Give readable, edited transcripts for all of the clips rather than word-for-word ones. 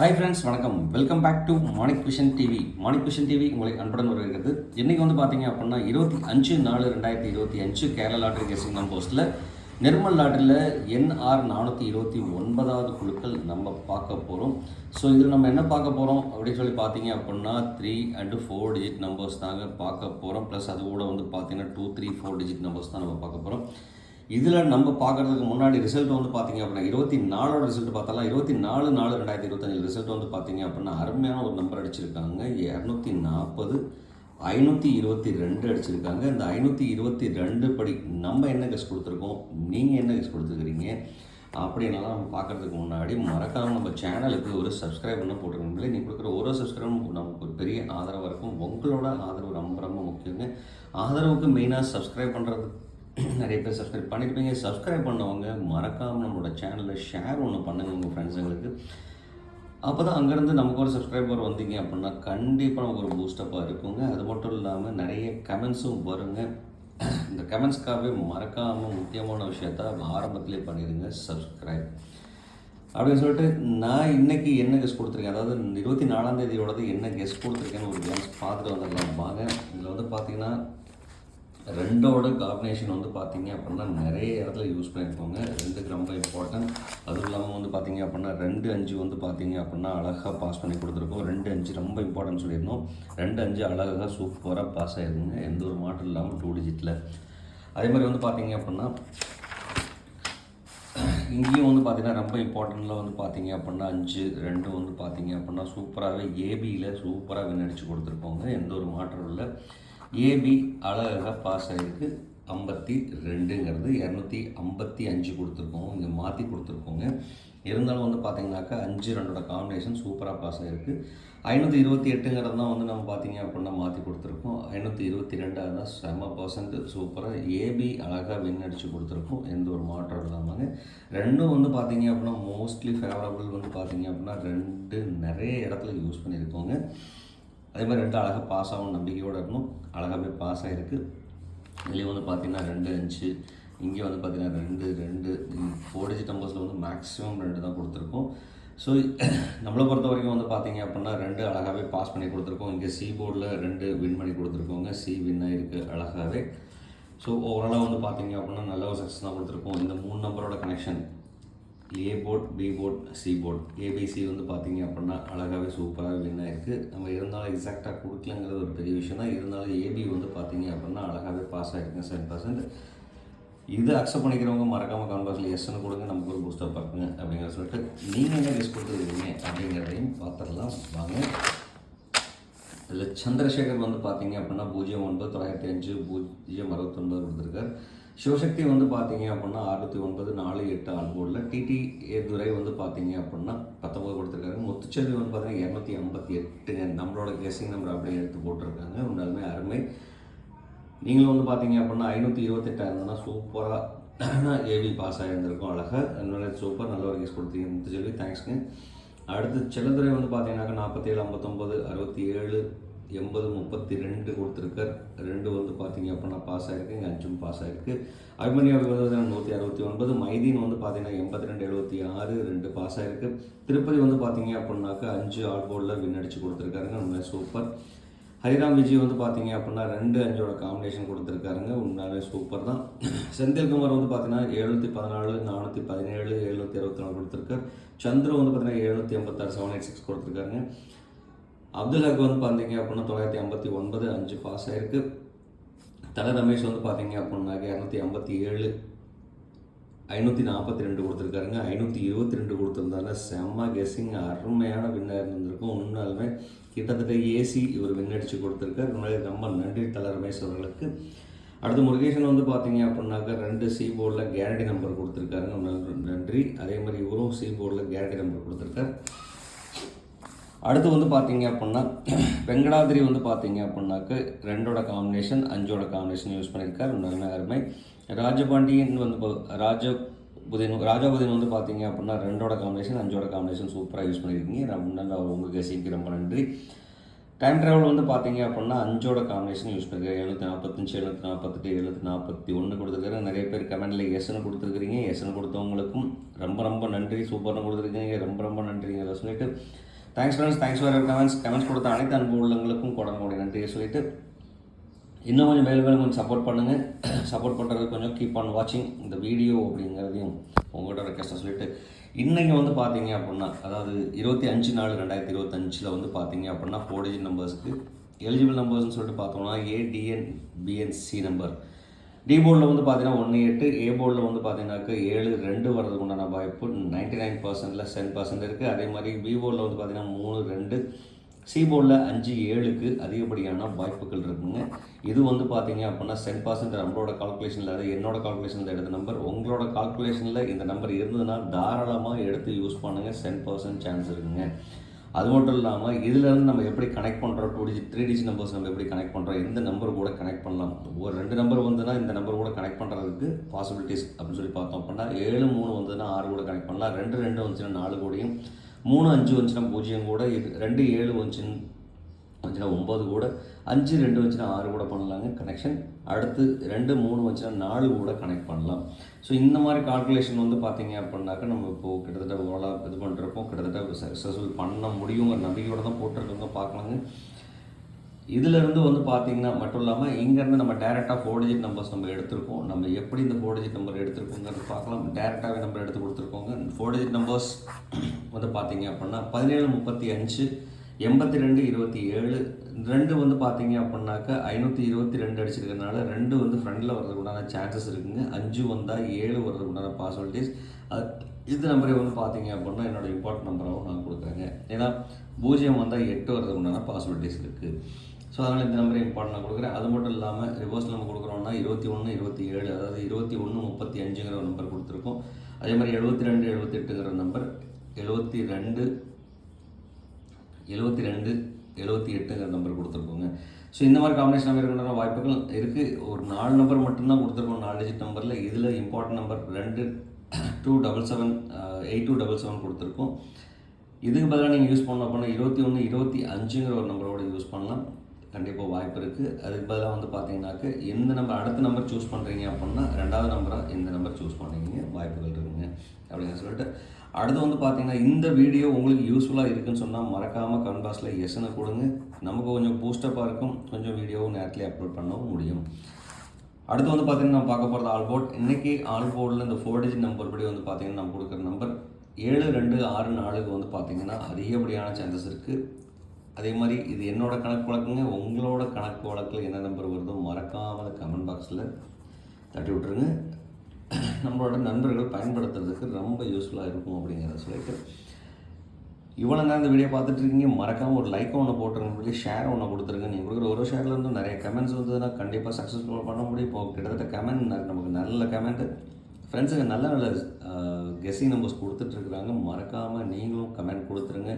Hi friends, வணக்கம். Welcome back to Manik vision TV. Manik vision TV உங்களை அன்புடன் வரவேற்கிறது. இன்றைக்கி வந்து பார்த்தீங்க அப்படின்னா 25/4/2025 கேரளா லாட்டரி கெஸ்ஸிங் போஸ்ட்டில் நிர்மல் லாட்டரியில் NR 429வது குழுக்கள் நம்ம பார்க்க போகிறோம். ஸோ இதில் நம்ம என்ன பார்க்க போகிறோம் அப்படின்னு சொல்லி பார்த்தீங்க அப்படின்னா 3 and 4 டிஜிட் நம்பர்ஸ் தாங்க பார்க்க போகிறோம். ப்ளஸ் அது கூட வந்து பார்த்தீங்கன்னா 2, 3, 4 டிஜிட் நம்பர்ஸ் தான் நம்ம பார்க்க போகிறோம். இதில் நம்ம பார்க்குறதுக்கு முன்னாடி ரிசல்ட் வந்து பார்த்தீங்க அப்படின்னா 24 ரிசல்ட் பார்த்தாலாம் 24/4/2025 ரிசல்ட் வந்து பார்த்தீங்க அப்படின்னா அருமையான ஒரு நம்பர் அடிச்சிருக்காங்க. 240 522 அடிச்சிருக்காங்க. இந்த 522 படி நம்ம என்ன கெஸ் கொடுத்துருக்கோம், நீங்கள் என்ன கெஸ் கொடுத்துருக்கிறீங்க அப்படின்னாலாம் நம்ம பார்க்குறதுக்கு முன்னாடி மறக்காமல் நம்ம சேனலுக்கு ஒரு சப்ஸ்கிரைப் பண்ண போட்டுருக்கோம். நீ கொடுக்குற ஒரு சப்ஸ்கிரைபும் நமக்கு ஒரு பெரிய ஆதரவாக இருக்கும். உங்களோட ஆதரவு ரொம்ப ரொம்ப முக்கியங்க. ஆதரவுக்கு மெயினாக சப்ஸ்கிரைப் பண்ணுறது நிறைய பேர் சப்ஸ்கிரைப் பண்ணியிருப்பீங்க. சப்ஸ்கிரைப் பண்ணவங்க மறக்காமல் நம்மளோட சேனலில் ஷேர் ஒன்று பண்ணுங்கள் உங்கள் ஃப்ரெண்ட்ஸுங்களுக்கு. அப்போ தான் அங்கேருந்து நமக்கு ஒரு சப்ஸ்கிரைபர் வந்தீங்க அப்படின்னா கண்டிப்பாக நமக்கு ஒரு பூஸ்டப்பாக இருக்குங்க. அது மட்டும் இல்லாமல் நிறைய கமெண்ட்ஸும் வருங்க. இந்த கமெண்ட்ஸ்க்காகவே மறக்காமல் முக்கியமான விஷயத்த ஆரம்பத்திலே பண்ணிடுங்க, சப்ஸ்கிரைப் அப்படின்னு சொல்லிட்டு. நான் இன்றைக்கி என்ன கெஸ்ட் கொடுத்துருக்கேன், அதாவது 24ஆம் தேதியோடது என்ன கெஸ்ட் கொடுத்துருக்கேன்னு ஒரு கிளான்ஸ் பார்த்துட்டு வந்துடலாம் வாங்க. இதில் வந்து பார்த்திங்கன்னா 2ஓட காம்பினேஷன் வந்து பார்த்தீங்க அப்படின்னா நிறைய இடத்துல யூஸ் பண்ணியிருக்கோங்க. 2க்கு ரொம்ப இம்பார்ட்டன்ட். அதுவும் இல்லாமல் வந்து பார்த்தீங்க அப்படின்னா 2-5 வந்து பார்த்தீங்க அப்படின்னா அழகாக பாஸ் பண்ணி கொடுத்துருக்கோம். 2-5 ரொம்ப இம்பார்ட்டன்ட் சொல்லியிருந்தோம். 2-5 அழகாக சூப்பராக பாஸ் ஆகிருக்குங்க, எந்த ஒரு மாற்றம் இல்லாமல் 2 டிஜிட்டில். அதே மாதிரி வந்து பார்த்தீங்க அப்படின்னா இங்கேயும் வந்து பார்த்தீங்கன்னா ரொம்ப இம்பார்ட்டண்ட்டில் வந்து பார்த்தீங்க அப்படின்னா 5-2 வந்து பார்த்தீங்க அப்படின்னா சூப்பராகவே ஏபியில் சூப்பராக வின் அடித்து கொடுத்துருக்கோங்க, எந்த ஒரு மாற்றம் இல்லை. ஏபி அழகாக பாஸ் ஆகிருக்கு. 52ங்கிறது 255 கொடுத்துருக்கோம், இங்கே மாற்றி கொடுத்துருக்கோங்க. இருந்தாலும் வந்து பார்த்தீங்கன்னாக்கா 5-2ஓட காம்பினேஷன் சூப்பராக பாஸ் ஆகிருக்கு. 528ங்கிறது தான் வந்து நம்ம பார்த்தீங்க அப்படின்னா மாற்றி கொடுத்துருக்கோம். 522 தான் செம பர்சன்ட் சூப்பராக ஏபி அழகாக வின் அடித்து கொடுத்துருக்கோம், எந்த ஒரு மாற்றம் இல்லாமங்க. 2ம் வந்து பார்த்தீங்க அப்படின்னா மோஸ்ட்லி ஃபேவரபிள் வந்து பார்த்தீங்க அப்படின்னா 2 நிறைய இடத்துல யூஸ் பண்ணியிருக்கோங்க. அதே மாதிரி 2 அழகாக பாஸ் ஆகும் நம்பிக்கையோடு இருக்கணும். அழகாகவே பாஸ் ஆகிருக்கு. இதுலேயும் வந்து பார்த்திங்கன்னா 2-5, இங்கே வந்து பார்த்திங்கன்னா 2-2 4 டிஜிட் நம்பர்ஸில் வந்து மேக்ஸிமம் 2 தான் கொடுத்துருக்கோம். ஸோ நம்மளை பொறுத்த வரைக்கும் வந்து பார்த்திங்க அப்படின்னா 2 அழகாகவே பாஸ் பண்ணி கொடுத்துருக்கோம். இங்கே சி போர்டில் 2 வின் பண்ணி கொடுத்துருக்கோங்க. சி வின் ஆகிருக்கு அழகாகவே. ஸோ ஓவராலாக வந்து பார்த்திங்க அப்படின்னா நல்ல ஒரு சக்ஸஸ் தான் கொடுத்துருக்கோம். இந்த 3 நம்பரோட connection A port, B port, C port, ABC வந்து பார்த்தீங்க அப்படின்னா அழகாகவே சூப்பராக வின் ஆகிருக்கு. நம்ம இருந்தாலும் எக்ஸாக்டாக கொடுக்கலங்கிறது ஒரு பெரிய விஷயம் தான். இருந்தாலும் ஏபி வந்து பார்த்தீங்க அப்படின்னா அழகாகவே பாஸ் ஆகிருக்குங்க 7%. இது அக்செப்ட் பண்ணிக்கிறவங்க மறக்காமல் கமெண்ட் பாக்ஸில் எஸ்ன்னு கொடுங்க, நமக்கு ஒரு பூஸ்டப் பார்க்குங்க அப்படிங்கிற சொல்லிட்டு. நீங்கள் என்ன கெஸ் கொடுத்துருக்கீங்க அப்படிங்கிறதையும் பார்த்துடலாம் வாங்க. இதில் சந்திரசேகர் வந்து பார்த்தீங்க அப்படின்னா 09-905 069 கொடுத்துருக்கார். சிவசக்தி வந்து பார்த்தீங்க அப்படின்னா 69-48 ஆல் போர்டில். டிடி துரை வந்து பார்த்தீங்க அப்படின்னா 19 கொடுத்துருக்காரு. முத்துச்செல்வி வந்து பார்த்தீங்கன்னா 258 நம்மளோட கெஸ்ஸிங் நம்பர் அப்படியே எடுத்து போட்டிருக்காங்க. உண்மையாலுமே அருமை. நீங்களும் வந்து பார்த்தீங்க அப்படின்னா 528 இருந்ததுன்னா சூப்பராக ஏபி பாஸ் ஆகியிருந்திருக்கும் அழகாக. அதனால சூப்பர், நல்ல ஒரு கெஸ் கொடுத்தீங்க முத்துச்செல்வி, தேங்க்ஸ்ங்க. அடுத்து செல்லதுரை வந்து பார்த்தீங்கன்னாக்கா 47-59 67 80-32 கொடுத்துருக்கார். 2 வந்து பார்த்தீங்க அப்படின்னா பாஸ் ஆகிருக்கு. இங்கே 5ம் பாஸ் ஆகிருக்கு. அபிமன்யா வந்து 169. மைதீன் வந்து பார்த்தீங்கன்னா 82-76 2 பாஸ் ஆகிருக்கு. திருப்பதி வந்து பார்த்தீங்க அப்படின்னாக்கா 5 ஆல் போர்டில் வின் அடித்து கொடுத்துருக்காருங்க, உண்மையாக சூப்பர். ஹரிராம் விஜய் வந்து பார்த்தீங்க அப்படின்னா 2-5ஓட காம்பினேஷன் கொடுத்துருக்காருங்க, உண்மையாகவே சூப்பர் தான். செந்தில்குமார் வந்து பார்த்தீங்கன்னா 714 417 724 கொடுத்துருக்காரு. சந்திர வந்து பார்த்தீங்கன்னா 786 786 கொடுத்துருக்காருங்க. அப்துல் ஹக் வந்து பார்த்தீங்க அப்படின்னா 959 5 பாஸ் ஆகிருக்கு. தல ரமேஷ் வந்து பார்த்தீங்க அப்படின்னாக்க 257 542 கொடுத்துருக்காருங்க. 522 கொடுத்துருந்தாங்க. செம்ம கெஸ்ஸிங், அருமையான வின்னாக இருந்திருக்கும். உண்மையாலுமே கிட்டத்தட்ட ஏசி இவர் வின் அடித்து கொடுத்துருக்காரு. உண்மையிலே ரொம்ப நன்றி தல ரமேஷ் அவர்களுக்கு. அடுத்து முருகேசன் வந்து பார்த்தீங்க அப்படின்னாக்கா 2 சி போர்டில் கேரண்டி நம்பர் கொடுத்துருக்காருங்க, நன்றி. அதே மாதிரி இவரும் சி போர்டில் கேரண்டி நம்பர் கொடுத்துருக்காரு. அடுத்து வந்து பார்த்தீங்க அப்படின்னா வெங்கடாதிரி வந்து பார்த்தீங்க அப்படின்னாக்க 2ஓட காம்பினேஷன் 5ஓட காம்பினேஷன் யூஸ் பண்ணியிருக்கார், உண்மையுமே அருமை. ராஜபாண்டியன் வந்து ராஜாபுதீன் வந்து பார்த்தீங்க அப்படின்னா 2ஓட காம்பினேஷன் 5ஓட காம்பினேஷன் சூப்பராக யூஸ் பண்ணியிருக்கீங்க. நான் முன்னாடி உங்கள் கெஸ்ஸிங்க்கு ரொம்ப நன்றி. டைம் ட்ராவல் வந்து பார்த்தீங்க அப்படின்னா 5ஓட காம்பினேஷன் யூஸ் பண்ணியிருக்காரு. 745 748 741 கொடுத்துருக்காரு. நிறைய பேர் கமெண்டில் எஸ்ன்னு கொடுத்துருக்குறீங்க. எஸ்ன்னு கொடுத்தவங்களுக்கும் ரொம்ப ரொம்ப நன்றி. சூப்பர்னு கொடுத்துருக்கீங்க, ரொம்ப ரொம்ப நன்றிங்க. அதை சொல்லிட்டு thanks friends, thanks for comments கொடுத்த அனைத்து அன்பு உள்ளவங்களுக்கும் கொடங்கோடி நன்றியை சொல்லிட்டு இன்னும் கொஞ்சம் மேலும் கொஞ்சம் சப்போர்ட் பண்ணுங்கள். சப்போர்ட் பண்ணுறது கொஞ்சம் கீப் ஆன் வாட்சிங் இந்த வீடியோ அப்படிங்கிறதையும் உங்கள்கிட்ட ரெக்வஸ்ட்டாக சொல்லிட்டு இன்றைக்கி வந்து பார்த்தீங்க அப்படின்னா, அதாவது 25/4/2025 வந்து பார்த்தீங்க அப்படின்னா 4 டிஜிட் நம்பர்ஸ்க்கு எலிஜிபிள் நம்பர்ஸ்னு சொல்லிட்டு பார்த்தோம்னா ADN BNC நம்பர். டி போர்டில் வந்து பார்த்தீங்கன்னா 18, ஏ போர்டில் வந்து பார்த்தீங்கன்னாக்க 7-2 வர்றதுக்கு உண்டான வாய்ப்பு 99%ல் 10% இருக்குது. அதே மாதிரி பி போர்டில் வந்து பார்த்தீங்கன்னா 3-2, சி போர்டில் 5-7க்கு அதிகப்படியான வாய்ப்புகள் இருக்குங்க. இது வந்து பார்த்தீங்க அப்படின்னா 10% நம்மளோட கால்குலேஷனில், அதாவது என்னோட கால்குலேஷனில் எடுத்த நம்பர். உங்களோட கால்குலேஷனில் இந்த நம்பர் இருந்ததுன்னா தாராளமாக எடுத்து யூஸ் பண்ணுங்கள், 10% சான்ஸ் இருக்குங்க. அது மட்டும் இல்லாமல் இதிலேருந்து நம்ம எப்படி கனெக்ட் பண்ணுறோம், 2 டிஜிட் 3 டிஜிட் நம்பர்ஸ் நம்ம எப்படி கனெக்ட் பண்ணுறோம், எந்த நம்பர் கூட கனெக்ட் பண்ணலாம், ஒரு 2 நம்பர் வந்துன்னா இந்த நம்பர் கூட கனெக்ட் பண்ணுறதுக்கு பாசிபிலிட்டிஸ் அப்படின்னு சொல்லி பார்த்தோம் அப்படின்னா 7-3 வந்ததுன்னா 6 கூட கனெக்ட் பண்ணலாம், 2-2 வந்துச்சுன்னா 4 கூடயும், 3-5 வந்துச்சுன்னா 0 கூட, 2-7 வந்துச்சுன்னா 9 கூட, 5-2 வந்துச்சுன்னா 6 கூட பண்ணலாங்க கனெக்ஷன். அடுத்து 2-3 வந்துச்சுன்னா 4 கூட கனெக்ட் பண்ணலாம். ஸோ இந்த மாதிரி கால்குலேஷன் வந்து பார்த்தீங்க அப்படின்னாக்கா நம்ம இப்போது கிட்டத்தட்ட ஓவராலாக இது பண்ணுறப்போ கிட்டத்தட்ட சக்ஸஸ்ஃபுல் பண்ண முடியுங்கிற நம்பிக்கையோடு தான் போட்டிருக்கோங்க. பார்க்கலாங்க. இதிலேருந்து வந்து பார்த்தீங்கன்னா மட்டும் இல்லாமல் இங்கேருந்து நம்ம டேரெக்டாக 4 டிஜிட் நம்பர்ஸ் நம்ம எடுத்திருக்கோம். நம்ம எப்படி இந்த 4 டிஜிட் நம்பர் எடுத்திருக்கோங்கிறது பார்க்கலாம். டேரெக்டாகவே நம்பர் எடுத்து கொடுத்துருக்கோங்க. 4 டிஜிட் நம்பர்ஸ் வந்து பார்த்தீங்க அப்படின்னா 17-35, 82-27, 2 வந்து பார்த்தீங்க அப்படின்னாக்கா 522 அடிச்சிருக்கிறதுனால 2 வந்து ஃப்ரண்டில் வர்றதுக்கு உண்டான சான்சஸ் இருக்குங்க. 5 வந்தால் 7 வர்றதுக்கு உண்டான பாசிபிலிட்டிஸ். இது நம்பரே வந்து பார்த்தீங்க அப்படின்னா என்னோட இம்பார்ட்டன்ட் நம்பராகவும் நான் கொடுக்குறேங்க. ஏன்னா 0 வந்தால் 8 வர்றதுக்கு உண்டான பாசிபிலிட்டிஸ் இருக்குது. ஸோ அதனால் இந்த நம்பரை இம்பார்ட்டன் நான் கொடுக்குறேன். அது மட்டும் இல்லாமல் ரிவர்ஸில் நம்ம கொடுக்குறோம்னா 21-27, அதாவது 21-35ங்கிற ஒரு நம்பர் கொடுத்துருக்கோம். அதே மாதிரி 72-78ங்கிற நம்பர், 72-78ங்கிற நம்பர் கொடுத்துருக்கோங்க. ஸோ இந்த மாதிரி காம்பினேஷன் நம்பர் இருக்கிற வாய்ப்புகள் இருக்குது. ஒரு 4 நம்பர் மட்டும்தான் கொடுத்துருக்கோம் 4 டிஜிட் நம்பரில். இதில் இம்பார்ட்டன்ட் நம்பர் 8277 கொடுத்துருக்கோம். இதுக்கு பதிலாக நீங்கள் யூஸ் பண்ண அப்படின்னா 21-25ங்கிற ஒரு நம்பரோட யூஸ் பண்ணலாம், கண்டிப்பாக வாய்ப்பு இருக்குது. அதுக்கு பதிலாக வந்து பார்த்தீங்கன்னாக்க எந்த நம்பர் அடுத்த நம்பர் சூஸ் பண்ணுறீங்க அப்படின்னா 2வது நம்பராக இந்த நம்பர் சூஸ் பண்ணிக்கிங்க, வாய்ப்புகள் இருக்குங்க அப்படின்னு சொல்லிட்டு. அடுத்து வந்து பார்த்தீங்கன்னா இந்த வீடியோ உங்களுக்கு யூஸ்ஃபுல்லாக இருக்குதுன்னு சொன்னால் மறக்காமல் கமெண்ட் பாக்ஸில் எஸ்ன்னு கொடுங்க. நமக்கு கொஞ்சம் பூஸ்டப்பாக இருக்கும், கொஞ்சம் வீடியோவும் நேரத்தில் அப்லோட் பண்ணவும் முடியும். அடுத்து வந்து பார்த்தீங்கன்னா நம்ம பார்க்க போகிறது ஆல் போர்ட். இன்றைக்கி ஆல் போர்டில் இந்த 4 டிஜிட் நம்பர் படி வந்து பார்த்தீங்கன்னா நம்ம கொடுக்குற நம்பர் 7-2-6-4க்கு வந்து பார்த்தீங்கன்னா அதிகப்படியான சான்சஸ் இருக்குது. அதே மாதிரி இது என்னோட கணக்கு வழக்குங்க. உங்களோட கணக்கு வழக்கில் என்ன நம்பர் வருதோ மறக்காமல் கமெண்ட் பாக்ஸில் தட்டி விட்ருங்க. நம்மளோட நண்பர்கள் பயன்படுத்துறதுக்கு ரொம்ப யூஸ்ஃபுல்லாக இருக்கும் அப்படிங்கிறத சொல்லிட்டு இவ்வளோ நேரம் இந்த வீடியோ பார்த்துட்ருக்கீங்க. மறக்காமல் ஒரு லைக்கை ஒன்று போட்டுருங்க, சொல்லி ஷேர் ஒன்று கொடுத்துருங்க. நீங்கள் கொடுக்குற ஒரு ஷேர்லேருந்து நிறைய கமெண்ட்ஸ் வந்ததுன்னா கண்டிப்பாக சக்ஸஸ்ஃபுல்லாக பண்ண முடியும். இப்போ கிட்டத்தட்ட கமெண்ட் நமக்கு நல்ல கமெண்ட்டு ஃப்ரெண்ட்ஸுங்க நல்ல நல்ல கெஸ்ஸிங் நம்பர்ஸ் கொடுத்துட்ருக்குறாங்க. மறக்காமல் நீங்களும் கமெண்ட் கொடுத்துருங்க.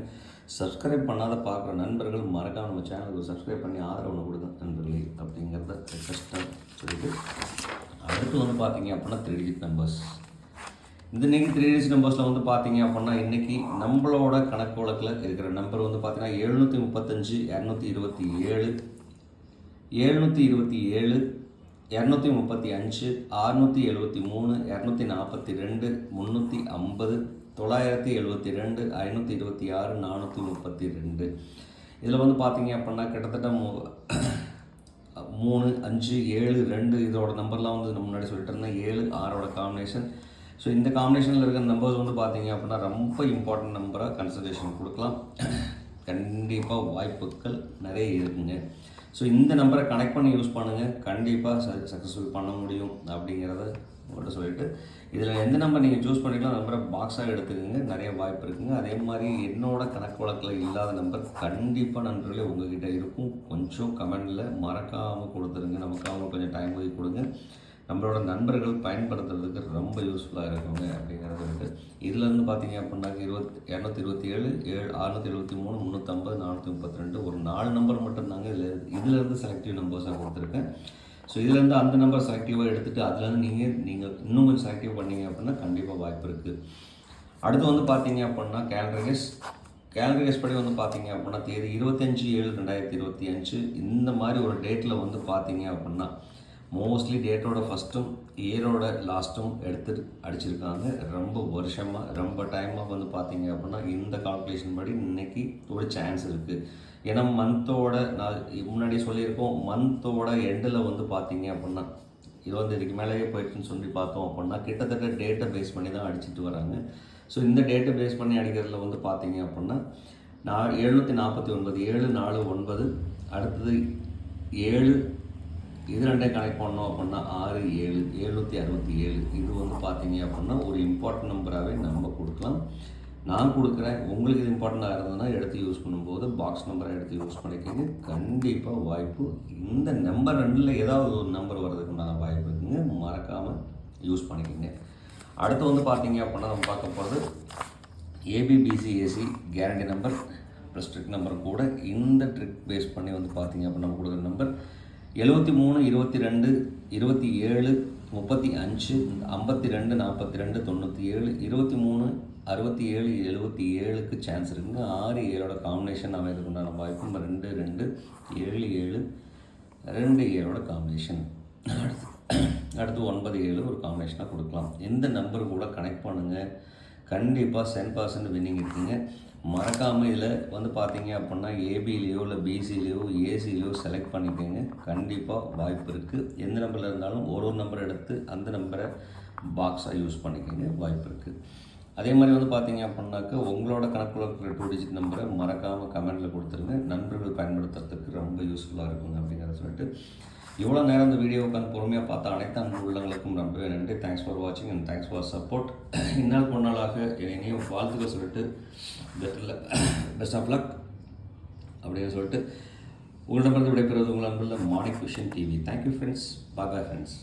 சப்ஸ்கிரைப் பண்ணாத பார்க்குற நண்பர்கள் மறக்காமல் நம்ம சேனலுக்கு சப்ஸ்கிரைப் பண்ணி ஆதரவு கொடுங்க நண்பர்களே அப்படிங்கிறத ரெக்வஸ்ட்டாக சொல்லிட்டு அடுத்து வந்து பார்த்தீங்க அப்படின்னா 3 டிஜிட் நம்பர்ஸ். இந்த இன்றைக்கி 3 டிஜிட் நம்பர்ஸில் வந்து பார்த்தீங்க அப்படின்னா இன்றைக்கி நம்மளோட கணக்கு வழக்கில் இருக்கிற நம்பர் வந்து பார்த்தீங்கன்னா 735, 227, 727, 235, 673, 242, 350, 972, 526, 432. இதில் வந்து பார்த்தீங்க அப்படின்னா கிட்டத்தட்ட 3, 5, 7, 2 இதோட நம்பர்லாம் வந்து நம்ம முன்னாடி சொல்லிட்டு இருந்தேன். 7, 6ஓட காம்பினேஷன். ஸோ இந்த காம்பினேஷனில் இருக்கிற நம்பர்ஸ் வந்து பார்த்தீங்க அப்படின்னா ரொம்ப இம்பார்ட்டன்ட் நம்பராக கன்சிடரேஷன் கொடுக்கலாம். கண்டிப்பாக வாய்ப்புகள் நிறைய இருக்குங்க. ஸோ இந்த நம்பரை கனெக்ட் பண்ணி யூஸ் பண்ணுங்கள், கண்டிப்பாக சக்ஸஸ்ஃபுல் பண்ண முடியும் அப்படிங்கிறத உங்கள்கிட்ட சொல்லிவிட்டு இதில் எந்த நம்பர் நீங்கள் சூஸ் பண்ணிக்கலாம் நம்பரை பாக்ஸாக எடுத்துக்கோங்க, நிறைய வாய்ப்பு இருக்குங்க. அதே மாதிரி என்னோட கணக்கு வழக்கில் இல்லாத நம்பர் கண்டிப்பாக நண்பர்களே உங்கள்கிட்ட இருக்கும். கொஞ்சம் கமெண்டில் மறக்காமல் கொடுத்துருங்க, நமக்காக கொஞ்சம் டைம் ஒதுக்கி கொடுங்க. நம்மளோட நண்பர்கள் பயன்படுத்துறதுக்கு ரொம்ப யூஸ்ஃபுல்லாக இருக்குங்க அப்படிங்கிறத வந்துட்டு இதிலேருந்து பார்த்தீங்க அப்படின்னாக்க 227, 673, 350, 432 ஒரு 4 நம்பர் மட்டும்தாங்க இதிலேருந்து செலக்டிவ் நம்பர்ஸாக கொடுத்துருக்கேன். ஸோ இதுலேருந்து அந்த நம்பர் செலக்டிவாக எடுத்துகிட்டு அதுலேருந்து நீங்கள் இன்னும் கொஞ்சம் செலக்டிவ் பண்ணிங்க அப்படின்னா கண்டிப்பாக வாய்ப்பு இருக்குது. அடுத்து வந்து பார்த்தீங்க அப்படின்னா கேலண்டர் கெஸ் படி வந்து பார்த்தீங்க அப்படின்னா தேதி 25/7/2025 இந்த மாதிரி ஒரு டேட்டில் வந்து பார்த்தீங்க அப்படின்னா மோஸ்ட்லி டேட்டோட ஃபஸ்ட்டும் இயரோட லாஸ்ட்டும் எடுத்து அடிச்சிருக்காங்க. ரொம்ப வருஷமாக ரொம்ப டைமாக வந்து பார்த்தீங்க அப்படின்னா இந்த கால்குலேஷன் படி இன்றைக்கி ஒரு சான்ஸ் இருக்குது. ஏன்னா மந்தோட நான் முன்னாடி சொல்லியிருக்கோம், மந்தோட எண்டில் வந்து பார்த்தீங்க அப்படின்னா 20 மேலேயே போயிடுச்சுன்னு சொல்லி பார்த்தோம் அப்படின்னா கிட்டத்தட்ட டேட்டை பேஸ் பண்ணி தான் அடிச்சுட்டு வராங்க. ஸோ இந்த டேட்டை பேஸ் பண்ணி அடிக்கிறதுல வந்து பார்த்தீங்க அப்படின்னா 749 7 4 9 அடுத்தது 7 இது ரெண்டையும் கனெக்ட் பண்ணோம் அப்படின்னா 6 7 767. இது வந்து பார்த்தீங்க அப்படின்னா ஒரு இம்பார்ட்டன்ட் நம்பராகவே நம்ம கொடுக்கலாம். நான் கொடுக்குறேன். உங்களுக்கு இது இம்பார்ட்டண்ட்டாக இருந்ததுன்னா எடுத்து யூஸ் பண்ணும்போது பாக்ஸ் நம்பரை எடுத்து யூஸ் பண்ணிக்கோங்க. கண்டிப்பாக வாய்ப்பு இந்த நம்பர் 2ல் ஏதாவது ஒரு நம்பர் வர்றதுக்குண்டான வாய்ப்பு இருக்குங்க. மறக்காமல் யூஸ் பண்ணிக்கோங்க. அடுத்து வந்து பார்த்தீங்க அப்படின்னா நம்ம பார்க்க போகிறது ABBCAC guarantee number plus trick number கூட இந்த ட்ரிக் பேஸ் பண்ணி வந்து பார்த்தீங்க அப்படின்னா நம்ம கொடுக்குற நம்பர் 73 22 27 35 52 42 97 23 67 77க்கு சான்ஸ் இருக்குங்க. 6 7ஓட காம்பினேஷன் அமைக்கிறதுக்கு உண்டான வாய்ப்பு 2 2 7 7 2 7ஓட காம்பினேஷன். அடுத்து 9 7 ஒரு காம்பினேஷனாக கொடுக்கலாம். இந்த நம்பர் கூட கனெக்ட் பண்ணுங்கள். கண்டிப்பாக 10% வின்னிங் இருக்குங்க. மறக்காமல் இதில் வந்து பார்த்தீங்க அப்படின்னா ஏபிலேயோ இல்லை பிசிலேயோ ஏசிலேயோ செலக்ட் பண்ணிக்கோங்க. கண்டிப்பாக வாய்ப்பு இருக்குது. எந்த நம்பரில் இருந்தாலும் ஒரு நம்பர் எடுத்து அந்த நம்பரை பாக்ஸாக யூஸ் பண்ணிக்கோங்க. வாய்ப்பு இருக்குது. அதே மாதிரி வந்து பார்த்தீங்க அப்படின்னாக்கா உங்களோட கணக்கில் இருக்கிற 2 டிஜிட் நம்பரை மறக்காமல் கமெண்டில் கொடுத்துருங்க. நண்பர்கள் பயன்படுத்துறதுக்கு ரொம்ப யூஸ்ஃபுல்லாக இருக்குங்க அப்படிங்கிறத சொல்லிட்டு இவ்வளோ நேரம் இந்த வீடியோ உட்காந்து பொறுமையாக பார்த்தா அனைத்து அன்பு உள்ளவங்களுக்கும் ரொம்பவே நன்றி. தேங்க்ஸ் ஃபார் வாட்சிங் அண்ட் தேங்க்ஸ் ஃபார் சப்போர்ட். இந்நாள் பொன்னாளாக என்னையும் வாழ்த்துக்கள் சொல்லிட்டு பெஸ்ட் ஆஃப் லக் அப்படின்னு சொல்லிட்டு உங்களிடமிருந்து விடைபெறுவது உங்கள் அன்புள்ள Manik vision TV. Thank you friends. Bye friends.